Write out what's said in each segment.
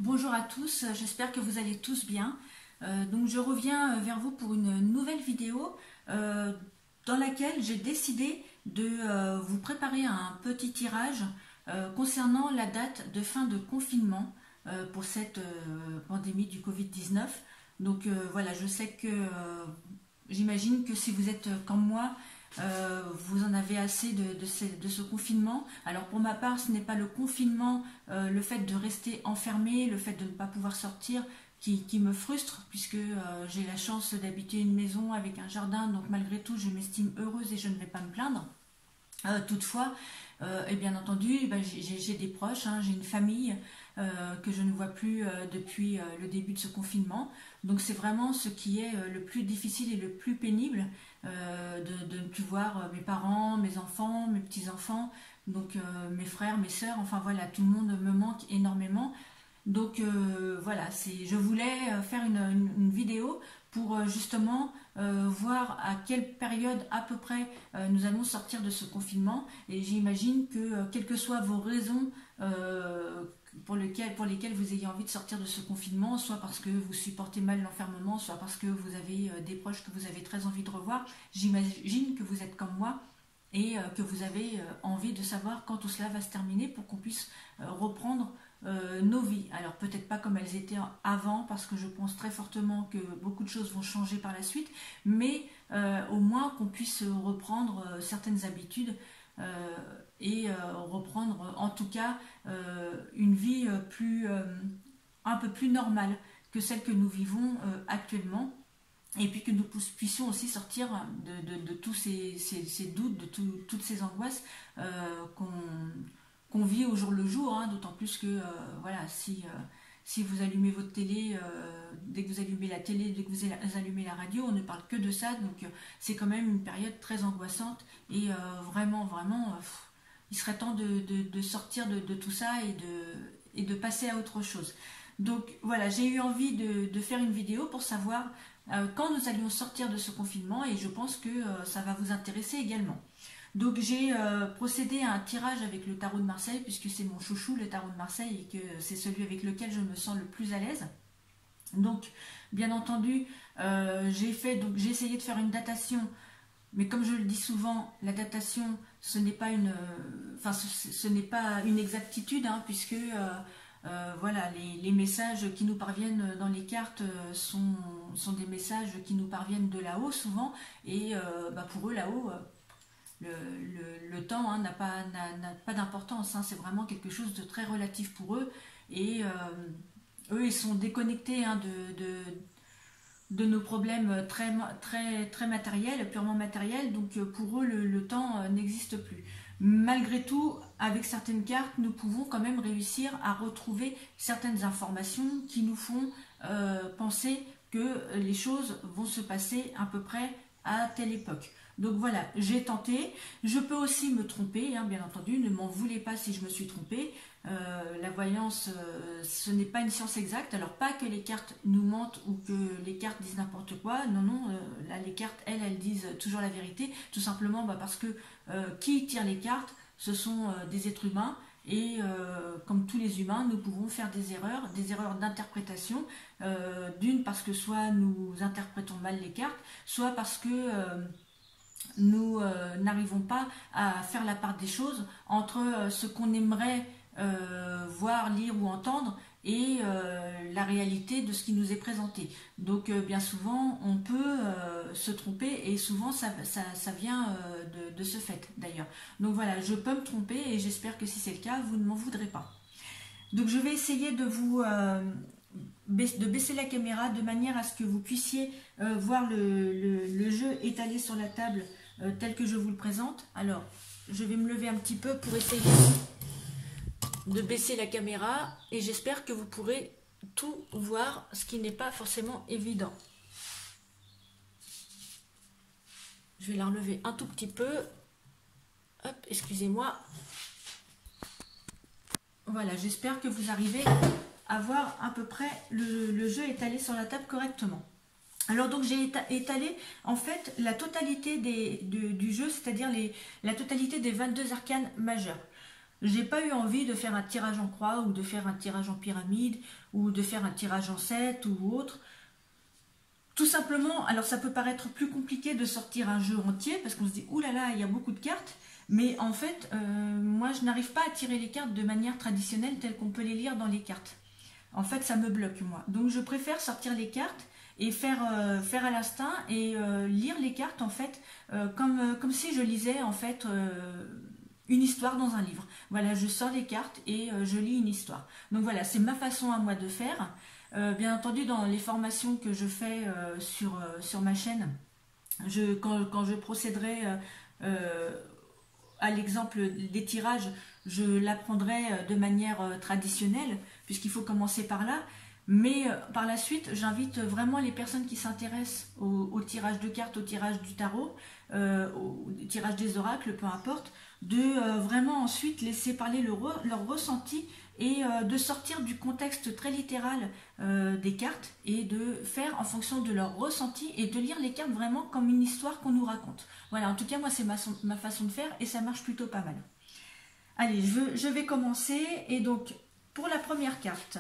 Bonjour à tous, j'espère que vous allez tous bien. Donc je reviens vers vous pour une nouvelle vidéo dans laquelle j'ai décidé de vous préparer un petit tirage concernant la date de fin de confinement pour cette pandémie du Covid-19. Donc voilà, je sais que j'imagine que si vous êtes comme moi, vous en avez assez de ce confinement. Alors pour ma part, ce n'est pas le confinement, le fait de rester enfermé, le fait de ne pas pouvoir sortir qui me frustre, puisque j'ai la chance d'habiter une maison avec un jardin, donc malgré tout je m'estime heureuse et je ne vais pas me plaindre. Toutefois, et bien entendu, j'ai des proches, hein, j'ai une famille que je ne vois plus depuis le début de ce confinement. Donc c'est vraiment ce qui est le plus difficile et le plus pénible, de ne plus voir mes parents, mes enfants, mes petits-enfants, donc mes frères, mes sœurs, enfin voilà, tout le monde me manque énormément. Donc voilà, je voulais faire une vidéo pour justement voir à quelle période à peu près nous allons sortir de ce confinement. Et j'imagine que quelles que soient vos raisons pour lesquelles vous ayez envie de sortir de ce confinement, soit parce que vous supportez mal l'enfermement, soit parce que vous avez des proches que vous avez très envie de revoir, j'imagine que vous êtes comme moi et que vous avez envie de savoir quand tout cela va se terminer pour qu'on puisse reprendre nos vies. Alors peut-être pas comme elles étaient avant, parce que je pense très fortement que beaucoup de choses vont changer par la suite, mais au moins qu'on puisse reprendre certaines habitudes et reprendre en tout cas une vie un peu plus normale que celle que nous vivons actuellement. Et puis que nous puissions aussi sortir de tous ces doutes, de toutes ces angoisses qu'on vit au jour le jour, hein, d'autant plus que voilà, si vous allumez votre télé, dès que vous allumez la télé, dès que vous allumez la radio, on ne parle que de ça, donc c'est quand même une période très angoissante et vraiment, il serait temps de sortir de tout ça et de passer à autre chose. Donc voilà, j'ai eu envie de faire une vidéo pour savoir quand nous allions sortir de ce confinement, et je pense que ça va vous intéresser également. Donc j'ai procédé à un tirage avec le tarot de Marseille, puisque c'est mon chouchou le tarot de Marseille et que c'est celui avec lequel je me sens le plus à l'aise. Donc bien entendu j'ai essayé de faire une datation, mais comme je le dis souvent, la datation ce n'est pas une exactitude, hein, puisque voilà, les messages qui nous parviennent dans les cartes sont des messages qui nous parviennent de là-haut souvent, et pour eux là-haut le temps, hein, n'a pas d'importance, hein, c'est vraiment quelque chose de très relatif pour eux, et eux ils sont déconnectés, hein, de nos problèmes très matériels, purement matériels, donc pour eux le temps n'existe plus. Malgré tout, avec certaines cartes, nous pouvons quand même réussir à retrouver certaines informations qui nous font penser que les choses vont se passer à peu près à telle époque. Donc voilà, j'ai tenté. Je peux aussi me tromper, hein, bien entendu, ne m'en voulez pas si je me suis trompée. La voyance, ce n'est pas une science exacte. Alors pas que les cartes nous mentent ou que les cartes disent n'importe quoi. Non, là les cartes, elles disent toujours la vérité. Tout simplement parce que qui tire les cartes, ce sont des êtres humains. Et comme tous les humains, nous pouvons faire des erreurs d'interprétation. D'une, parce que soit nous interprétons mal les cartes, soit parce que nous n'arrivons pas à faire la part des choses entre ce qu'on aimerait voir, lire ou entendre et la réalité de ce qui nous est présenté. Donc bien souvent on peut se tromper, et souvent ça vient de ce fait d'ailleurs. Donc voilà, je peux me tromper et j'espère que si c'est le cas, vous ne m'en voudrez pas. Donc je vais essayer de baisser la caméra de manière à ce que vous puissiez voir le jeu étalé sur la table tel que je vous le présente. Alors je vais me lever un petit peu pour essayer de baisser la caméra, et j'espère que vous pourrez tout voir, ce qui n'est pas forcément évident. Je vais la relever un tout petit peu. Hop, excusez-moi. Voilà, j'espère que vous arrivez à voir à peu près le jeu étalé sur la table correctement. Alors donc j'ai étalé en fait la totalité du jeu, c'est-à-dire la totalité des 22 arcanes majeurs. J'ai pas eu envie de faire un tirage en croix ou de faire un tirage en pyramide ou de faire un tirage en 7 ou autre. Tout simplement, alors ça peut paraître plus compliqué de sortir un jeu entier parce qu'on se dit, oulala, là là, il y a beaucoup de cartes. Mais en fait, moi je n'arrive pas à tirer les cartes de manière traditionnelle telle qu'on peut les lire dans les cartes. En fait, ça me bloque moi. Donc je préfère sortir les cartes et faire à l'instinct et lire les cartes en fait comme si je lisais en fait une histoire dans un livre. Voilà, je sors les cartes et je lis une histoire. Donc voilà, c'est ma façon à moi de faire. Bien entendu, dans les formations que je fais sur ma chaîne, quand je procéderai à l'exemple des tirages, je l'apprendrai de manière traditionnelle, puisqu'il faut commencer par là. Mais par la suite, j'invite vraiment les personnes qui s'intéressent au tirage de cartes, au tirage du tarot, au tirage des oracles, peu importe, de vraiment ensuite laisser parler leur ressenti et de sortir du contexte très littéral des cartes et de faire en fonction de leur ressenti et de lire les cartes vraiment comme une histoire qu'on nous raconte. Voilà, en tout cas, moi, c'est ma façon de faire et ça marche plutôt pas mal. Allez, je vais commencer. Et donc, pour la première carte,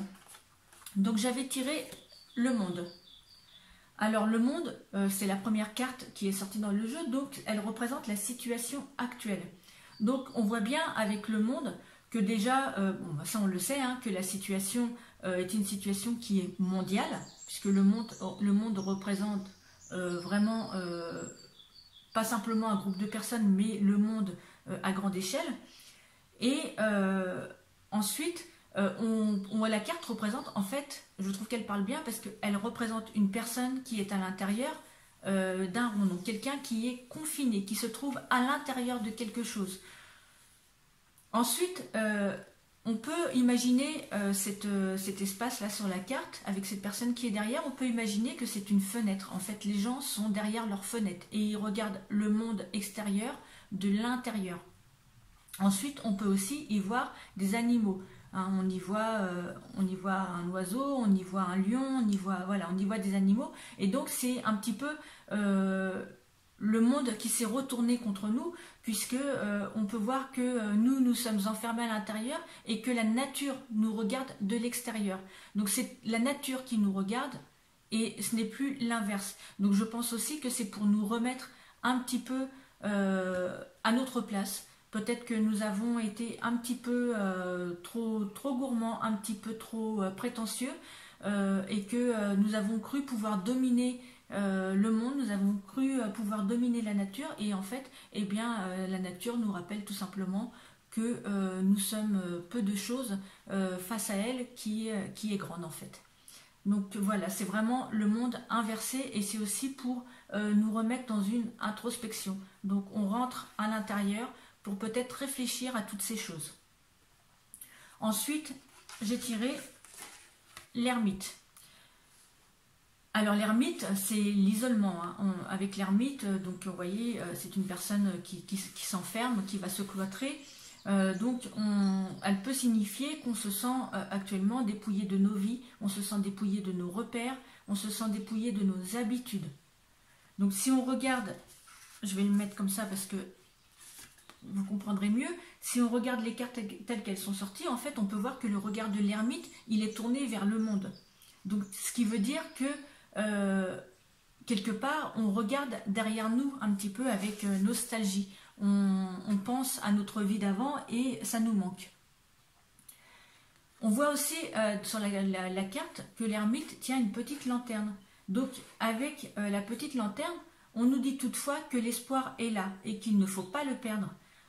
donc j'avais tiré le monde. Alors, le monde, c'est la première carte qui est sortie dans le jeu, donc elle représente la situation actuelle. Donc, on voit bien avec le monde que déjà, bon, ça on le sait, hein, que la situation est une situation qui est mondiale, puisque le monde représente vraiment pas simplement un groupe de personnes, mais le monde à grande échelle. Et ensuite, la carte représente, en fait, je trouve qu'elle parle bien parce qu'elle représente une personne qui est à l'intérieur d'un rond, donc quelqu'un qui est confiné, qui se trouve à l'intérieur de quelque chose. Ensuite, on peut imaginer cet espace-là sur la carte, avec cette personne qui est derrière, on peut imaginer que c'est une fenêtre. En fait, les gens sont derrière leur fenêtre et ils regardent le monde extérieur de l'intérieur. Ensuite, on peut aussi y voir des animaux. Hein, on y voit un oiseau, on y voit un lion, on y voit des animaux. Et donc, c'est un petit peu le monde qui s'est retourné contre nous, puisque on peut voir que nous sommes enfermés à l'intérieur et que la nature nous regarde de l'extérieur. Donc c'est la nature qui nous regarde et ce n'est plus l'inverse. Donc je pense aussi que c'est pour nous remettre un petit peu à notre place. Peut-être que nous avons été un petit peu trop gourmands, un petit peu trop prétentieux et que nous avons cru pouvoir dominer le monde, nous avons cru pouvoir dominer la nature et en fait, eh bien, la nature nous rappelle tout simplement que nous sommes peu de choses face à elle qui est grande en fait. Donc voilà, c'est vraiment le monde inversé et c'est aussi pour nous remettre dans une introspection. Donc on rentre à l'intérieur pour peut-être réfléchir à toutes ces choses. Ensuite, j'ai tiré l'ermite. Alors l'ermite, c'est l'isolement. Hein. Avec l'ermite, donc vous voyez, c'est une personne qui s'enferme, qui va se cloîtrer. Donc elle peut signifier qu'on se sent actuellement dépouillé de nos vies, on se sent dépouillé de nos repères, on se sent dépouillé de nos habitudes. Donc si on regarde, je vais le mettre comme ça parce que vous comprendrez mieux, si on regarde les cartes telles qu'elles sont sorties, en fait on peut voir que le regard de l'ermite, il est tourné vers le monde. Donc ce qui veut dire que quelque part, on regarde derrière nous un petit peu avec nostalgie. On pense à notre vie d'avant et ça nous manque. On voit aussi sur la carte que l'ermite tient une petite lanterne. Donc avec la petite lanterne, on nous dit toutefois que l'espoir est là et qu'il ne faut pas le perdre.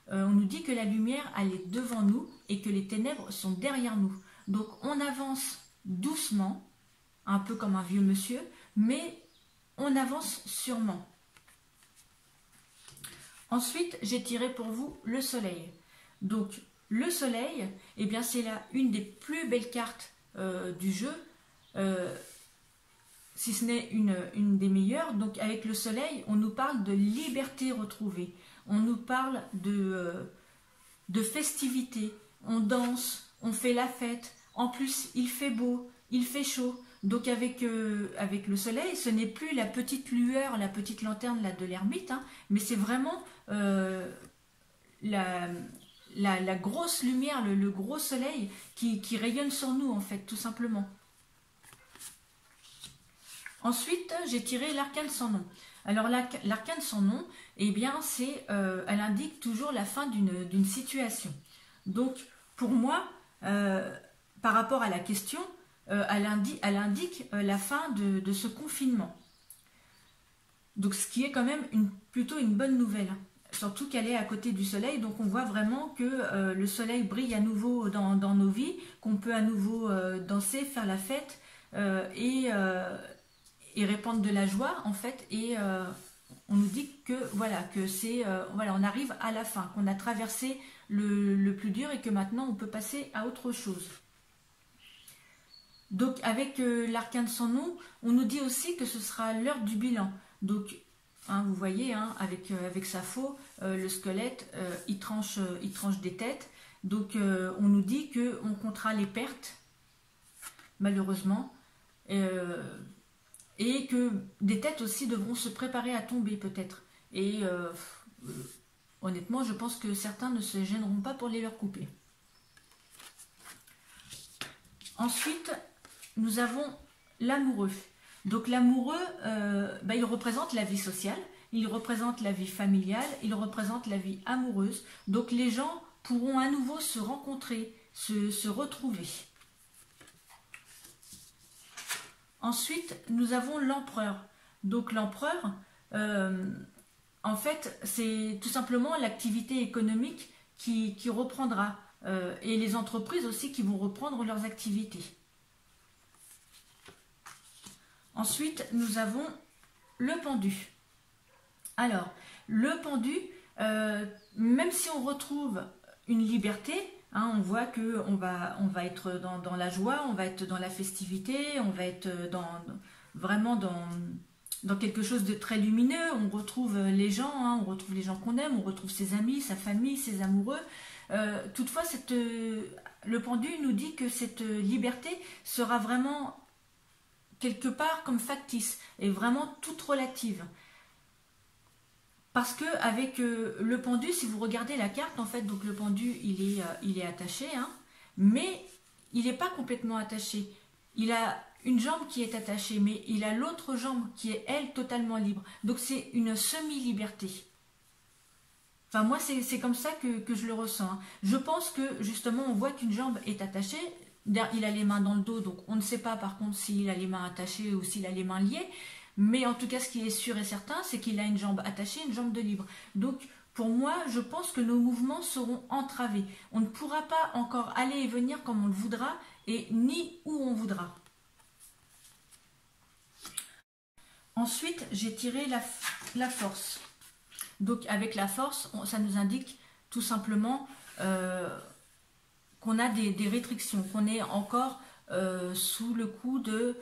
On nous dit que la lumière, elle est devant nous et que les ténèbres sont derrière nous. Donc on avance doucement, un peu comme un vieux monsieur, mais on avance sûrement. Ensuite, j'ai tiré pour vous le soleil. Donc, le soleil, eh bien, c'est là une des plus belles cartes du jeu, si ce n'est une des meilleures. Donc, avec le soleil, on nous parle de liberté retrouvée. On nous parle de festivité. On danse, on fait la fête. En plus, il fait beau, il fait chaud. Donc avec le soleil, ce n'est plus la petite lueur, la petite lanterne là, de l'ermite, hein, mais c'est vraiment la la grosse lumière, le gros soleil qui rayonne sur nous, en fait, tout simplement. Ensuite, j'ai tiré l'arcane sans nom. Alors, l'arcane sans nom, eh bien, elle indique toujours la fin d'une situation. Donc, pour moi, par rapport à la question, elle indique la fin de ce confinement. Donc, ce qui est quand même plutôt une bonne nouvelle. Surtout qu'elle est à côté du soleil, donc on voit vraiment que le soleil brille à nouveau dans nos vies, qu'on peut à nouveau danser, faire la fête et répandre de la joie, en fait. Et on nous dit que voilà, on arrive à la fin, qu'on a traversé le plus dur et que maintenant on peut passer à autre chose. Donc avec l'arcane sans nom, on nous dit aussi que ce sera l'heure du bilan. Donc vous voyez, avec sa faux, le squelette, il tranche des têtes. Donc on nous dit qu'on comptera les pertes, malheureusement, et que des têtes aussi devront se préparer à tomber peut-être. Et honnêtement, je pense que certains ne se gêneront pas pour les leur couper. Ensuite, nous avons l'amoureux. Donc l'amoureux, il représente la vie sociale, il représente la vie familiale, il représente la vie amoureuse. Donc les gens pourront à nouveau se rencontrer, se retrouver. Ensuite, nous avons l'empereur. Donc l'empereur, en fait, c'est tout simplement l'activité économique qui reprendra. Et les entreprises aussi qui vont reprendre leurs activités. Ensuite, nous avons le pendu. Alors, le pendu, même si on retrouve une liberté, on voit qu'on va être dans la joie, on va être dans la festivité, on va être vraiment dans quelque chose de très lumineux. On retrouve les gens, on retrouve les gens qu'on aime, on retrouve ses amis, sa famille, ses amoureux. Toutefois, le pendu nous dit que cette liberté sera vraiment quelque part comme factice et vraiment toute relative. Parce que avec le pendu, si vous regardez la carte, en fait, donc le pendu, il est attaché, mais il n'est pas complètement attaché. Il a une jambe qui est attachée, mais il a l'autre jambe qui est, elle, totalement libre. Donc c'est une semi-liberté. Enfin, moi, c'est comme ça que je le ressens. Je pense que, justement, on voit qu'une jambe est attachée. Il a les mains dans le dos, donc on ne sait pas, par contre, s'il a les mains attachées ou s'il a les mains liées. Mais en tout cas, ce qui est sûr et certain, c'est qu'il a une jambe attachée, une jambe de libre. Donc, pour moi, je pense que nos mouvements seront entravés. On ne pourra pas encore aller et venir comme on le voudra, et ni où on voudra. Ensuite, j'ai tiré la force. Donc avec la force, ça nous indique tout simplement qu'on a des restrictions, qu'on est encore sous le coup de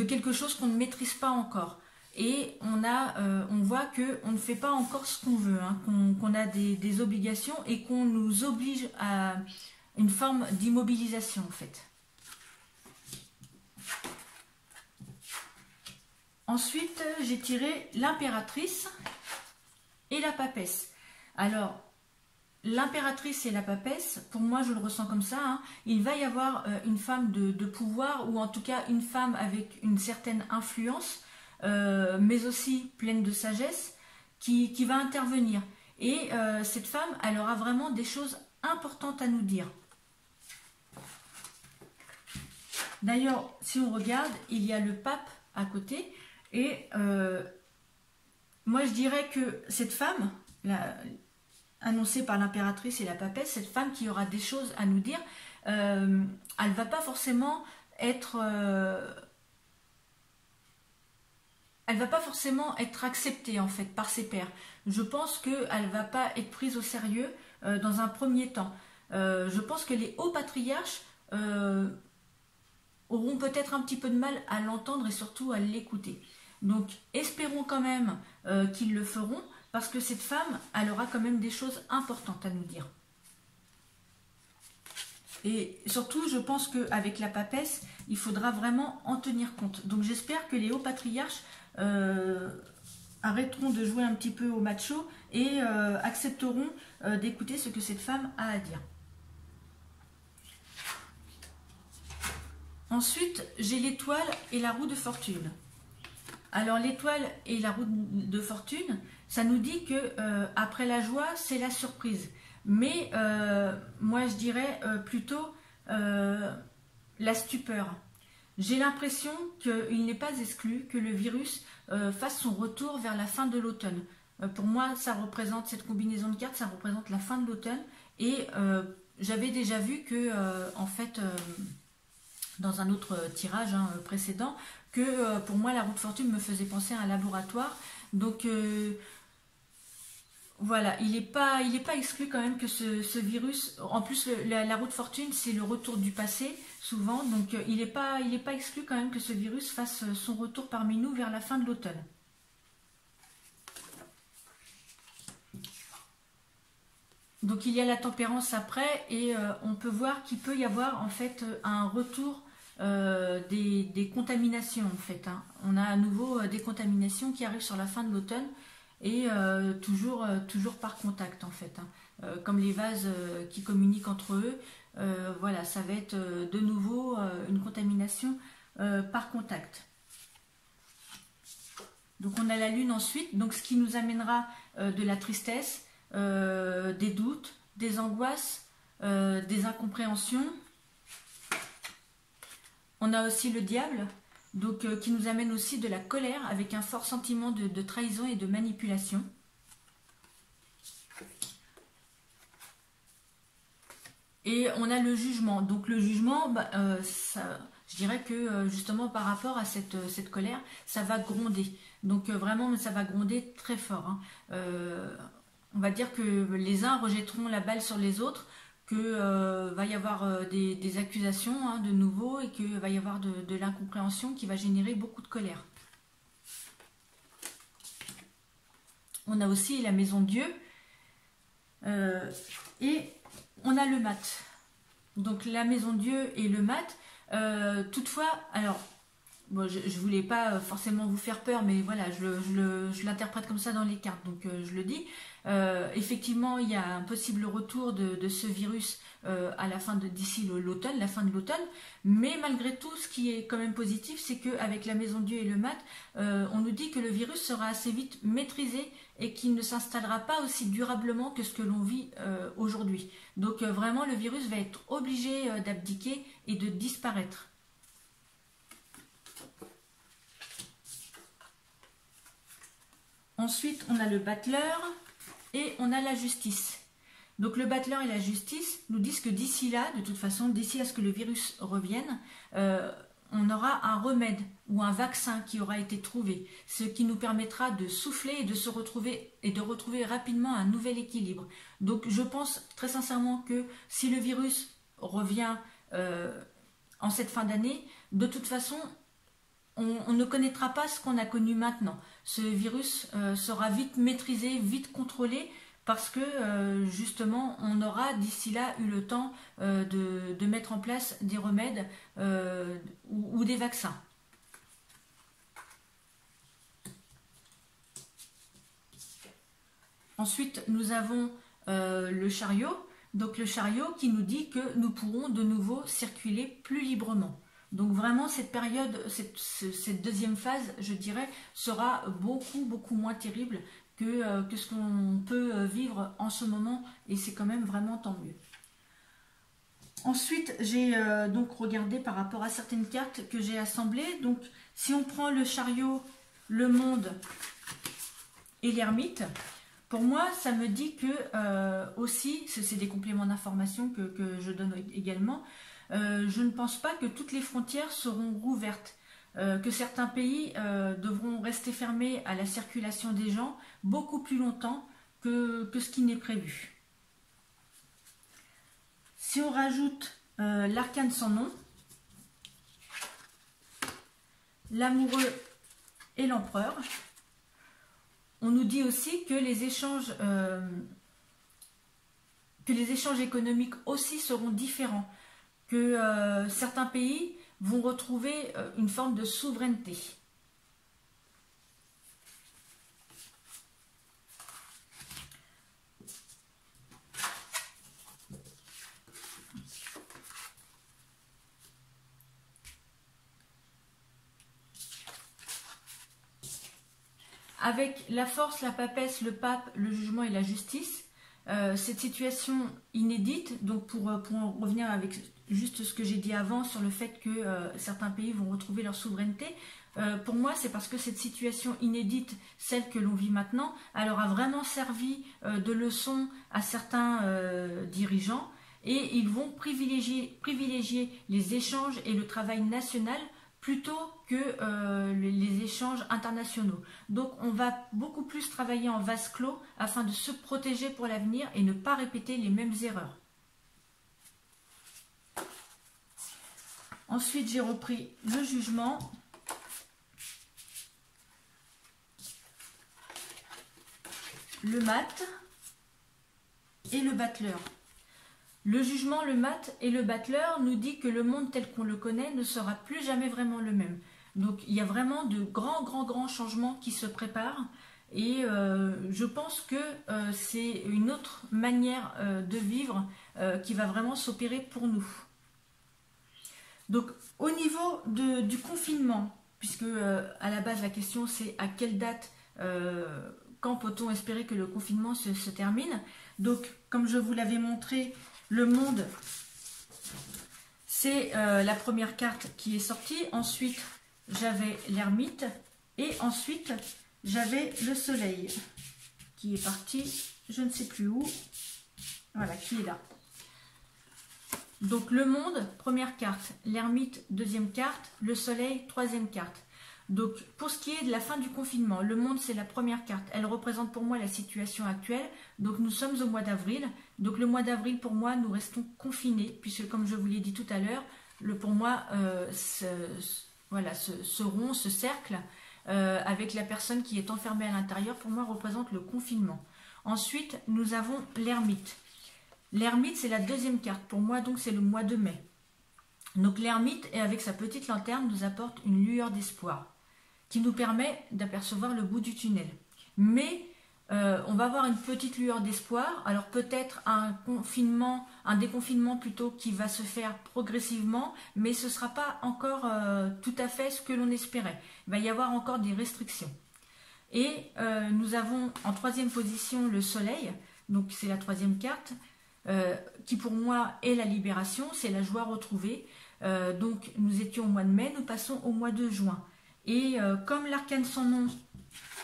quelque chose qu'on ne maîtrise pas encore. Et on voit qu'on ne fait pas encore ce qu'on veut, qu'on a des obligations et qu'on nous oblige à une forme d'immobilisation en fait. Ensuite, j'ai tiré l'impératrice et la papesse. Alors, l'impératrice et la papesse, pour moi, je le ressens comme ça. Il va y avoir une femme de pouvoir, ou en tout cas une femme avec une certaine influence, mais aussi pleine de sagesse, qui va intervenir. Et cette femme, elle aura vraiment des choses importantes à nous dire. D'ailleurs, si on regarde, il y a le pape à côté. Et moi je dirais que cette femme, annoncée par l'impératrice et la papesse, cette femme qui aura des choses à nous dire, elle ne va pas forcément être acceptée en fait par ses pairs. Je pense qu'elle ne va pas être prise au sérieux dans un premier temps. Je pense que les hauts patriarches auront peut-être un petit peu de mal à l'entendre et surtout à l'écouter. Donc espérons quand même qu'ils le feront, parce que cette femme, elle aura quand même des choses importantes à nous dire. Et surtout, je pense qu'avec la papesse, il faudra vraiment en tenir compte. Donc j'espère que les hauts patriarches arrêteront de jouer un petit peu au macho et accepteront d'écouter ce que cette femme a à dire. Ensuite, j'ai l'étoile et la roue de fortune. Alors l'étoile et la roue de fortune, ça nous dit que après la joie, c'est la surprise. Mais moi, je dirais plutôt la stupeur. J'ai l'impression qu'il n'est pas exclu que le virus fasse son retour vers la fin de l'automne. Pour moi, ça représente, cette combinaison de cartes, ça représente la fin de l'automne. Et j'avais déjà vu que, en fait, dans un autre tirage précédent, que pour moi, la roue de fortune me faisait penser à un laboratoire. Donc, voilà, il n'est pas exclu quand même que ce virus, en plus la roue de fortune c'est le retour du passé souvent, donc il n'est pas exclu quand même que ce virus fasse son retour parmi nous vers la fin de l'automne. Donc il y a la tempérance après et on peut voir qu'il peut y avoir en fait un retour des contaminations en fait. On a à nouveau des contaminations qui arrivent sur la fin de l'automne. Et toujours par contact en fait, comme les vases qui communiquent entre eux, voilà, ça va être de nouveau une contamination par contact. Donc on a la lune ensuite, donc ce qui nous amènera de la tristesse, des doutes, des angoisses, des incompréhensions. On a aussi le diable. Donc, qui nous amène aussi de la colère avec un fort sentiment de trahison et de manipulation. Et on a le jugement. Donc le jugement, je dirais que justement par rapport à cette colère, ça va gronder. Donc vraiment, ça va gronder très fort. On va dire que les uns rejetteront la balle sur les autres, que va y avoir des accusations de nouveau et que va y avoir de l'incompréhension qui va générer beaucoup de colère. On a aussi la maison Dieu et on a le mat. Donc la maison Dieu et le mat. Toutefois, alors bon, je ne voulais pas forcément vous faire peur, mais voilà, je l'interprète comme ça dans les cartes, donc je le dis. Effectivement, il y a un possible retour de ce virus à la fin d'ici l'automne, la fin de l'automne, mais malgré tout, ce qui est quand même positif, c'est qu'avec la maison Dieu et le mat, on nous dit que le virus sera assez vite maîtrisé et qu'il ne s'installera pas aussi durablement que ce que l'on vit aujourd'hui. Donc vraiment, le virus va être obligé d'abdiquer et de disparaître. Ensuite, on a le battleur et on a la justice. Donc le battleur et la justice nous disent que d'ici là, de toute façon, d'ici à ce que le virus revienne, on aura un remède ou un vaccin qui aura été trouvé, ce qui nous permettra de souffler et de se retrouver et de retrouver rapidement un nouvel équilibre. Donc je pense très sincèrement que si le virus revient en cette fin d'année, de toute façon, on ne connaîtra pas ce qu'on a connu maintenant. Ce virus sera vite maîtrisé, vite contrôlé, parce que justement, on aura d'ici là eu le temps de mettre en place des remèdes ou des vaccins. Ensuite, nous avons le chariot. Donc le chariot qui nous dit que nous pourrons de nouveau circuler plus librement. Donc vraiment cette période, cette deuxième phase, je dirais, sera beaucoup moins terrible que ce qu'on peut vivre en ce moment, et c'est quand même vraiment tant mieux. Ensuite, j'ai donc regardé par rapport à certaines cartes que j'ai assemblées. Donc si on prend le chariot, le monde et l'ermite, pour moi ça me dit que aussi, c'est des compléments d'information que je donne également, je ne pense pas que toutes les frontières seront rouvertes, que certains pays devront rester fermés à la circulation des gens beaucoup plus longtemps que ce qui n'est prévu. Si on rajoute l'arcane sans nom, l'amoureux et l'empereur, on nous dit aussi que les échanges économiques aussi seront différents, que certains pays vont retrouver une forme de souveraineté. avec la force, la papesse, le pape, le jugement et la justice, cette situation inédite, donc pour en revenir avec juste ce que j'ai dit avant sur le fait que certains pays vont retrouver leur souveraineté, pour moi c'est parce que cette situation inédite, celle que l'on vit maintenant, elle aura vraiment servi de leçon à certains dirigeants, et ils vont privilégier les échanges et le travail national plutôt que les échanges internationaux. Donc on va beaucoup plus travailler en vase clos afin de se protéger pour l'avenir et ne pas répéter les mêmes erreurs. Ensuite j'ai repris le jugement. Le mat et le battleur. Le jugement, le mat et le battleur nous dit que le monde tel qu'on le connaît ne sera plus jamais vraiment le même. Donc il y a vraiment de grands changements qui se préparent et je pense que c'est une autre manière de vivre qui va vraiment s'opérer pour nous. Donc au niveau du confinement, puisque à la base la question c'est à quelle date, quand peut-on espérer que le confinement se termine. Donc comme je vous l'avais montré, le monde, c'est la première carte qui est sortie. Ensuite, j'avais l'ermite. Et ensuite, j'avais le soleil qui est parti, je ne sais plus où. Voilà, qui est là. Donc le monde, première carte. L'ermite, deuxième carte. Le soleil, troisième carte. Donc pour ce qui est de la fin du confinement, le monde c'est la première carte, elle représente pour moi la situation actuelle, donc nous sommes au mois d'avril, donc le mois d'avril pour moi nous restons confinés, puisque comme je vous l'ai dit tout à l'heure, pour moi ce rond, ce cercle, avec la personne qui est enfermée à l'intérieur, pour moi représente le confinement. Ensuite nous avons l'ermite. L'ermite c'est la deuxième carte, pour moi donc c'est le mois de mai. Donc l'ermite, avec sa petite lanterne, nous apporte une lueur d'espoir qui nous permet d'apercevoir le bout du tunnel. Mais on va avoir une petite lueur d'espoir. Alors peut-être un déconfinement plutôt qui va se faire progressivement, mais ce ne sera pas encore tout à fait ce que l'on espérait. Il va y avoir encore des restrictions. Et nous avons en troisième position le soleil, donc c'est la troisième carte, qui pour moi est la libération, c'est la joie retrouvée. Donc nous étions au mois de mai, nous passons au mois de juin. Et comme l'arcane sans nom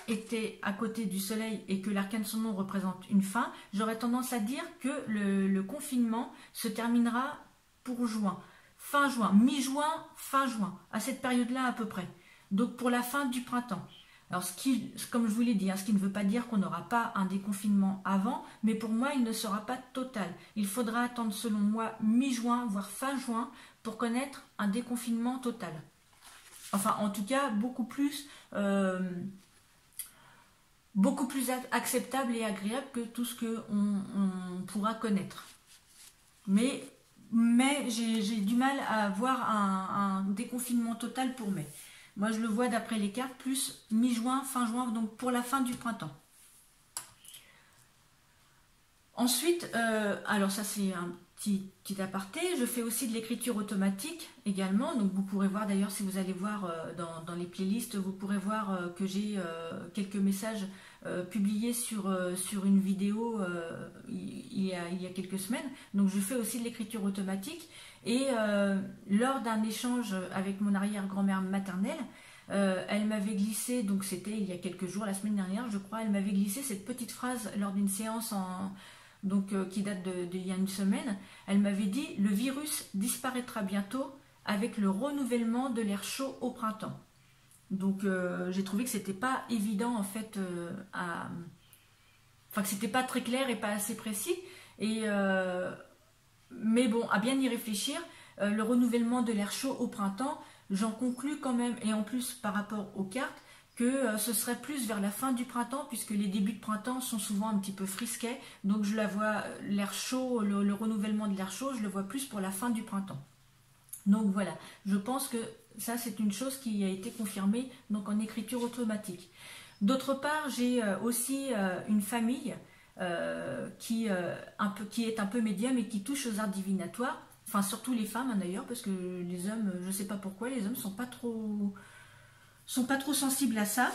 était à côté du soleil et que l'arcane sans nom représente une fin, j'aurais tendance à dire que le confinement se terminera pour juin, fin juin, mi-juin, fin juin, à cette période-là à peu près. Donc pour la fin du printemps. Alors comme je vous l'ai dit, ce qui ne veut pas dire qu'on n'aura pas un déconfinement avant, mais pour moi il ne sera pas total. Il faudra attendre selon moi mi-juin, voire fin juin, pour connaître un déconfinement total. Enfin, en tout cas, beaucoup plus acceptable et agréable que tout ce qu'on pourra connaître. Mais j'ai du mal à voir un déconfinement total pour mai. Moi, je le vois d'après les cartes, plus mi-juin, fin juin, donc pour la fin du printemps. Ensuite, alors ça c'est un petit aparté, je fais aussi de l'écriture automatique également, donc vous pourrez voir d'ailleurs si vous allez voir dans les playlists, vous pourrez voir que j'ai quelques messages publiés sur une vidéo il y a quelques semaines, donc je fais aussi de l'écriture automatique et lors d'un échange avec mon arrière-grand-mère maternelle, elle m'avait glissé, donc c'était il y a quelques jours, la semaine dernière je crois, elle m'avait glissé cette petite phrase lors d'une séance qui date d'il y a une semaine. Elle m'avait dit « Le virus disparaîtra bientôt avec le renouvellement de l'air chaud au printemps ». Donc j'ai trouvé que c'était pas évident en fait, que c'était pas très clair et pas assez précis. Mais bon, à bien y réfléchir, le renouvellement de l'air chaud au printemps, j'en conclus quand même, et en plus par rapport aux cartes, que ce serait plus vers la fin du printemps, puisque les débuts de printemps sont souvent un petit peu frisquets, donc je la vois, l'air chaud, le renouvellement de l'air chaud, je le vois plus pour la fin du printemps. Donc voilà, je pense que ça c'est une chose qui a été confirmée donc en écriture automatique. D'autre part, j'ai aussi une famille qui est un peu médium et qui touche aux arts divinatoires, enfin surtout les femmes d'ailleurs, parce que les hommes, je ne sais pas pourquoi, les hommes sont pas trop sensibles à ça.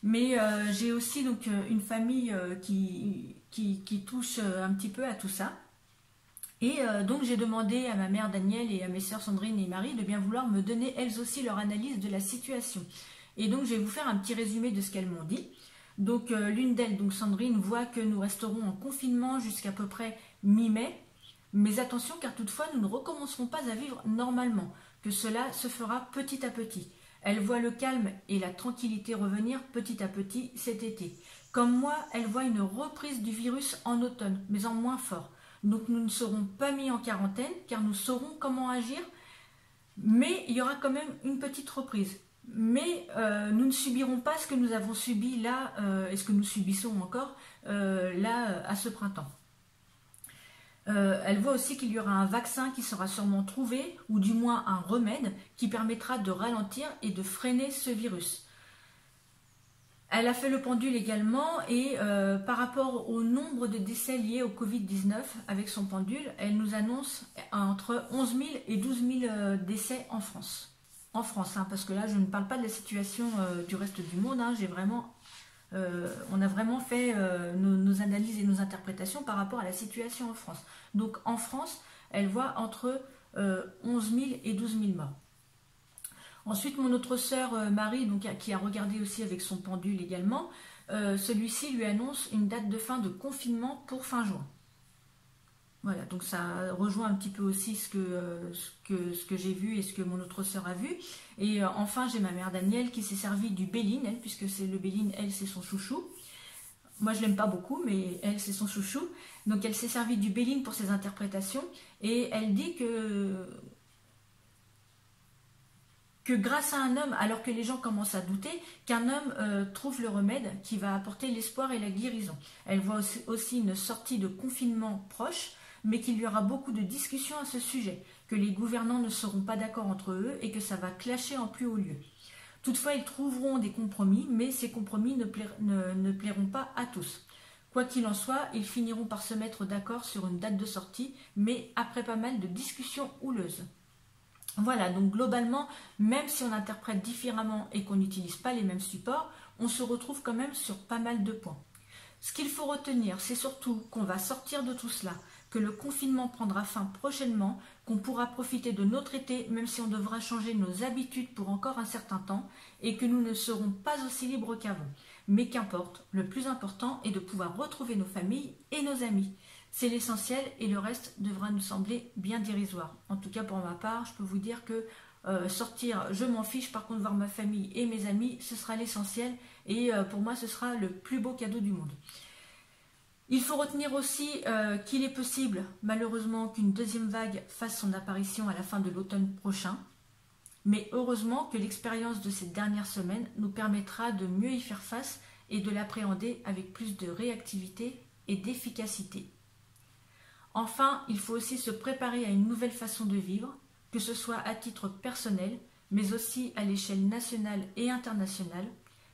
Mais j'ai aussi donc une famille qui touche un petit peu à tout ça. Et donc j'ai demandé à ma mère Danielle et à mes sœurs Sandrine et Marie de bien vouloir me donner elles aussi leur analyse de la situation. Et donc je vais vous faire un petit résumé de ce qu'elles m'ont dit. Donc l'une d'elles, donc Sandrine, voit que nous resterons en confinement jusqu'à peu près mi-mai. Mais attention, car toutefois nous ne recommencerons pas à vivre normalement, que cela se fera petit à petit. Elle voit le calme et la tranquillité revenir petit à petit cet été. Comme moi, elle voit une reprise du virus en automne, mais en moins fort. Donc nous ne serons pas mis en quarantaine, car nous saurons comment agir, mais il y aura quand même une petite reprise. Mais nous ne subirons pas ce que nous avons subi là, et ce que nous subissons encore là à ce printemps. Elle voit aussi qu'il y aura un vaccin qui sera sûrement trouvé, ou du moins un remède qui permettra de ralentir et de freiner ce virus. Elle a fait le pendule également et par rapport au nombre de décès liés au Covid-19 avec son pendule, elle nous annonce entre 11 000 et 12 000 décès en France. En France, hein, parce que là je ne parle pas de la situation du reste du monde, hein, on a vraiment fait nos analyses et nos interprétations par rapport à la situation en France. Donc en France, elle voit entre 11 000 et 12 000 morts. Ensuite, mon autre sœur Marie, donc, qui a regardé aussi avec son pendule également, celui-ci lui annonce une date de fin de confinement pour fin juin. Voilà, donc ça rejoint un petit peu aussi ce que j'ai vu et ce que mon autre sœur a vu. Et enfin, j'ai ma mère Danielle qui s'est servie du Béline, elle, puisque c'est le Béline, elle, c'est son chouchou. Moi, je l'aime pas beaucoup, mais elle, c'est son chouchou. Donc, elle s'est servie du Béline pour ses interprétations. Et elle dit que grâce à un homme, alors que les gens commencent à douter, qu'un homme trouve le remède qui va apporter l'espoir et la guérison. Elle voit aussi une sortie de confinement proche, mais qu'il y aura beaucoup de discussions à ce sujet, que les gouvernants ne seront pas d'accord entre eux et que ça va clasher en plus haut lieu. Toutefois, ils trouveront des compromis, mais ces compromis ne plairont pas à tous. Quoi qu'il en soit, ils finiront par se mettre d'accord sur une date de sortie, mais après pas mal de discussions houleuses. Voilà, donc globalement, même si on interprète différemment et qu'on n'utilise pas les mêmes supports, on se retrouve quand même sur pas mal de points. Ce qu'il faut retenir, c'est surtout qu'on va sortir de tout cela, que le confinement prendra fin prochainement, qu'on pourra profiter de notre été, même si on devra changer nos habitudes pour encore un certain temps, et que nous ne serons pas aussi libres qu'avant. Mais qu'importe, le plus important est de pouvoir retrouver nos familles et nos amis. C'est l'essentiel et le reste devra nous sembler bien dérisoire. En tout cas pour ma part, je peux vous dire que sortir, je m'en fiche. Par contre, voir ma famille et mes amis, ce sera l'essentiel. Et pour moi, ce sera le plus beau cadeau du monde. Il faut retenir aussi qu'il est possible, malheureusement, qu'une deuxième vague fasse son apparition à la fin de l'automne prochain. Mais heureusement que l'expérience de ces dernières semaines nous permettra de mieux y faire face et de l'appréhender avec plus de réactivité et d'efficacité. Enfin, il faut aussi se préparer à une nouvelle façon de vivre, que ce soit à titre personnel, mais aussi à l'échelle nationale et internationale,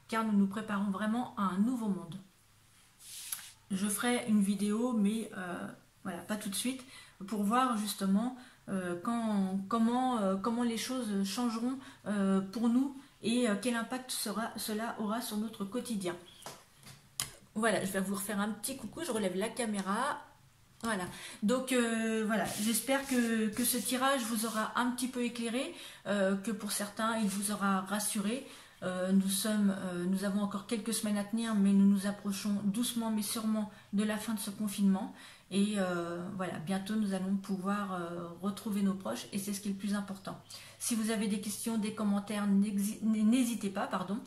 car nous nous préparons vraiment à un nouveau monde. Je ferai une vidéo, mais voilà, pas tout de suite, pour voir justement comment les choses changeront pour nous et quel impact cela aura sur notre quotidien. Voilà, je vais vous refaire un petit coucou, je relève la caméra. Voilà, donc voilà, j'espère que ce tirage vous aura un petit peu éclairé, que pour certains il vous aura rassuré. Nous avons encore quelques semaines à tenir, mais nous nous approchons doucement mais sûrement de la fin de ce confinement. Et voilà, bientôt nous allons pouvoir retrouver nos proches et c'est ce qui est le plus important. Si vous avez des questions, des commentaires, n'hésitez pas, pardon.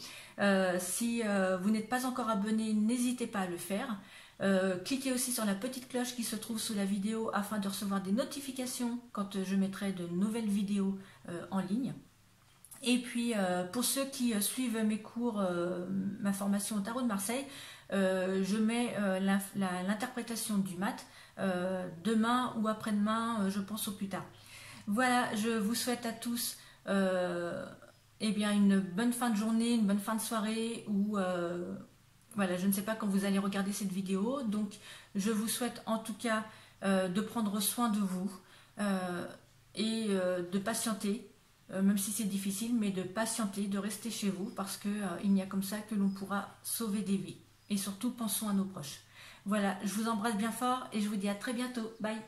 Si vous n'êtes pas encore abonné, n'hésitez pas à le faire. Cliquez aussi sur la petite cloche qui se trouve sous la vidéo afin de recevoir des notifications quand je mettrai de nouvelles vidéos en ligne. Et puis pour ceux qui suivent mes cours, ma formation au tarot de Marseille, je mets l'interprétation du mat demain ou après-demain, je pense au plus tard. Voilà, je vous souhaite à tous eh bien, une bonne fin de journée, une bonne fin de soirée ou voilà, je ne sais pas quand vous allez regarder cette vidéo, donc je vous souhaite en tout cas de prendre soin de vous et de patienter même si c'est difficile, mais de patienter, de rester chez vous, parce qu'il n'y a comme ça que l'on pourra sauver des vies. Et surtout, pensons à nos proches. Voilà, je vous embrasse bien fort et je vous dis à très bientôt. Bye!